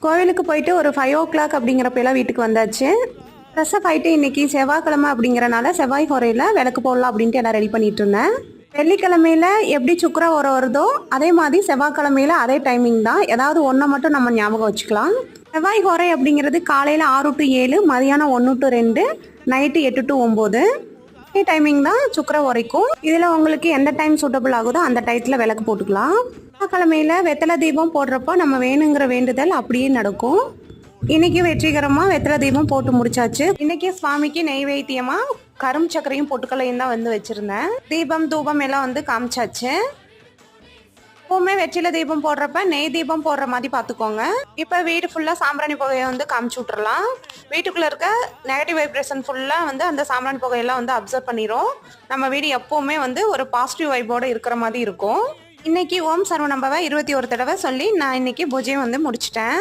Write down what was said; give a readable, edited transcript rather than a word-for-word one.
கோவிலுக்கு போயிட்டு ஒரு 5 o'clock அப்படிங்கிறப்பெல்லாம் வீட்டுக்கு வந்தாச்சு. ஃப்ரெஷ்ஷப் ஆகிட்டு இன்னைக்கு செவ்வாய்க்கிழமை அப்படிங்கிறனால செவ்வாய் ஹோரையில் விளக்கு போடலாம் அப்படின்ட்டு எல்லாம் ரெடி பண்ணிட்டு இருந்தேன். வெள்ளிக்கிழமையில எப்படி சுக்கர ஹோரை வருதோ அதே மாதிரி செவ்வாய்க்கிழமையில அதே டைமிங் தான். ஏதாவது ஒன்றை மட்டும் நம்ம ஞாபகம் வச்சுக்கலாம். செவ்வாய் ஹோரை அப்படிங்கிறது காலையில் 6 to 7, மதியானம் 1 to 2, நைட்டு 8 to 9 டைமிங் தான் சுக்கர உரைக்கும். இதில் உங்களுக்கு எந்த டைம் சூட்டபிள் ஆகுதோ அந்த டயத்தில் விளக்கு போட்டுக்கலாம். செவ்வாய்க்கிழமையில வெத்தலை தீபம் போடுறப்போ நம்ம வேணுங்கிற வேண்டுதல் அப்படியே நடக்கும். இன்னைக்கு வெற்றிகரமாக வெத்தலை தீபம் போட்டு முடிச்சாச்சு. இன்னைக்கு சுவாமிக்கு நெய்வேத்தியமாக கரும் சக்கரையும் பொட்டுக்கலையும் தான் வந்து வச்சுருந்தேன். தீபம் தூபம் எல்லாம் வந்து காமிச்சாச்சு. எப்பவுமே வெற்றிலை தீபம் போடுறப்ப நெய் தீபம் போடுற மாதிரி பார்த்துக்கோங்க. இப்போ வீடு ஃபுல்லாக சாம்பிராணி புகையை வந்து காமிச்சு விட்றலாம். வீட்டுக்குள்ளே இருக்க நெகட்டிவ் வைப்ரேஷன் ஃபுல்லாக வந்து அந்த சாம்பிராணி புகையெல்லாம் வந்து அப்சர்வ் பண்ணிடும். நம்ம வீடு எப்போவுமே வந்து ஒரு பாசிட்டிவ் வைப்போடு இருக்கிற மாதிரி இருக்கும். இன்னைக்கு ஓம் சரவணம்பவை 21 தடவை சொல்லி நான் இன்னைக்கு பூஜையை வந்து முடிச்சிட்டேன்.